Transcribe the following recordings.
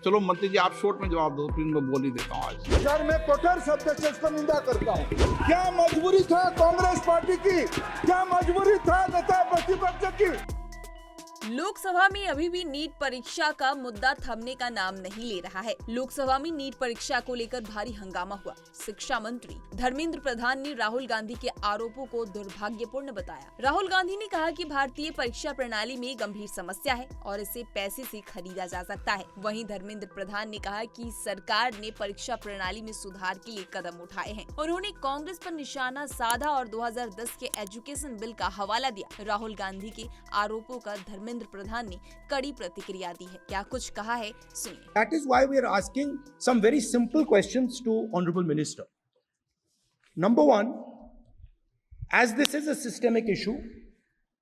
चलो मंत्री जी आप शॉर्ट में जवाब दो, फिर मैं बोल ही देता हूँ आज। सर मैं कठोर शब्द से इसको निंदा करता हूँ। क्या मजबूरी था कांग्रेस पार्टी की, क्या मजबूरी था नेता प्रतिपक्ष की। लोकसभा में अभी भी नीट परीक्षा का मुद्दा थमने का नाम नहीं ले रहा है। लोकसभा में नीट परीक्षा को लेकर भारी हंगामा हुआ। शिक्षा मंत्री धर्मेंद्र प्रधान ने राहुल गांधी के आरोपों को दुर्भाग्यपूर्ण बताया। राहुल गांधी ने कहा कि भारतीय परीक्षा प्रणाली में गंभीर समस्या है और इसे पैसे से खरीदा जा सकता है। वहीं धर्मेंद्र प्रधान ने कहा कि सरकार ने परीक्षा प्रणाली में सुधार के लिए कदम उठाए हैं। उन्होंने कांग्रेस पर निशाना साधा और 2010 के एजुकेशन बिल का हवाला दिया। राहुल गांधी के आरोपों का धर्मेंद्र प्रधान ने कड़ी प्रतिक्रिया दी है। क्या कुछ कहा है, सुनिए। That is why we are asking some very simple questions to Honorable Minister. Number one, as this is a systemic issue,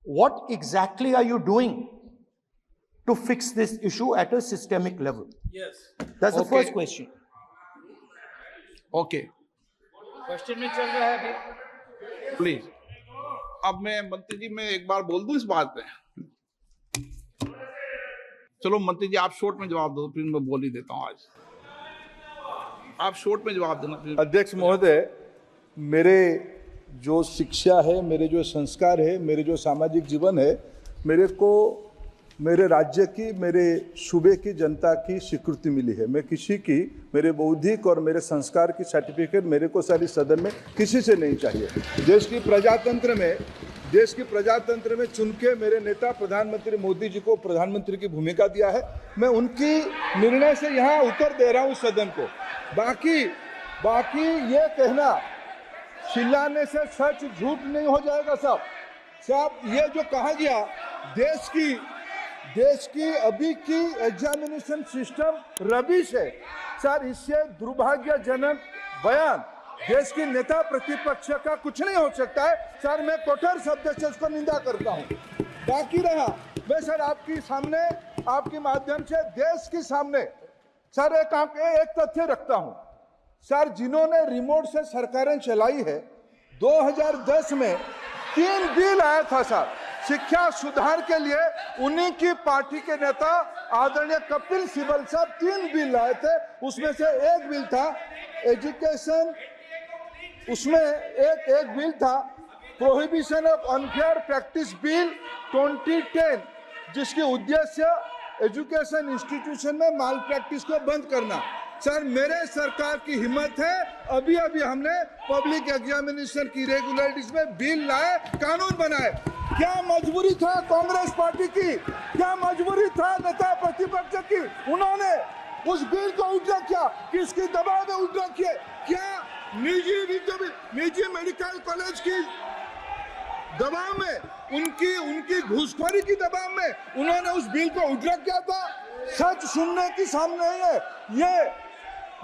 what exactly are you doing to fix this issue at a systemic level? Yes. That's the Okay. first question. Okay question में चल रहा है अभी। Please. अब मैं मंत्री जी मैं एक बार बोल दूं इस बात पे। चलो मंत्री जी आप शॉर्ट में जवाब दो, फिर मैं बोल ही देता हूँ आज। आप शॉर्ट में जवाब देना फिर। अध्यक्ष महोदय, मेरे जो शिक्षा है, मेरे जो संस्कार है, मेरे जो सामाजिक जीवन है, मेरे को मेरे राज्य की, मेरे सूबे की जनता की स्वीकृति मिली है। मैं किसी की, मेरे बौद्धिक और मेरे संस्कार की सर्टिफिकेट मेरे को सारी सदन में किसी से नहीं चाहिए। देश की प्रजातंत्र में चुन के मेरे नेता प्रधानमंत्री मोदी जी को प्रधानमंत्री की भूमिका दिया है। मैं उनकी निर्णय से यहाँ उत्तर दे रहा हूँ सदन को। बाकी ये कहना चिल्लाने से सच झूठ नहीं हो जाएगा साहब। ये जो कहा गया देश की अभी की एग्जामिनेशन सिस्टम रबिश है सर, इससे दुर्भाग्यजनक बयान देश की नेता प्रतिपक्ष का कुछ नहीं हो सकता है सर। मैं कठोर शब्द से इसको निंदा करता हूँ। बाकी रहा, मैं सर आपके सामने, आपके माध्यम से देश के सामने सर एक तथ्य रखता हूँ सर। जिन्होंने रिमोट से सरकारें चलाई है, 2010 में 3 बिल आया था सर शिक्षा सुधार के लिए। उन्हीं की पार्टी के नेता आदरणीय कपिल सिब्बल साहब 3 बिल लाए थे। उसमें से एक बिल था एजुकेशन, उसमें एक बिल था prohibition of unfair practice bill 2010, जिसके उद्देश्य एजुकेशन इंस्टीट्यूशन में माल प्रैक्टिस को बंद करना। सर मेरे सरकार की हिम्मत है, अभी हमने पब्लिक एग्जामिनेशन की रेगुलरिटीज में बिल लाए, कानून बनाए। क्या मजबूरी था कांग्रेस पार्टी की, क्या मजबूरी था नेता प्रतिपक्ष की। उन्होंने उस बिल को उल्टा किया, किसके दबाव में उल्टा किया? क्या निजी मेडिकल कॉलेज की दबाव में, उनकी घूसखोरी की दबाव में उन्होंने उस बिल को उल्टा किया था। सच सुनने की सामने है। ये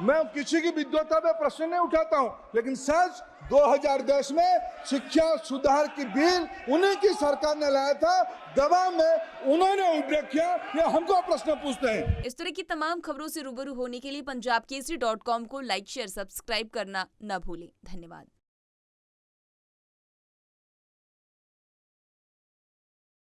मैं किसी की विद्वता पे प्रश्न नहीं उठाता हूं, लेकिन सच 2010 में शिक्षा सुधार की बिल उन्हीं की सरकार ने लाया था, दबाव में उन्होंने उल्टा किया। ये हमको प्रश्न पूछते हैं। इस तरह की तमाम खबरों से रूबरू होने के लिए पंजाबकेसरी.com को लाइक, शेयर, सब्सक्राइब करना न भूलें। धन्यवाद।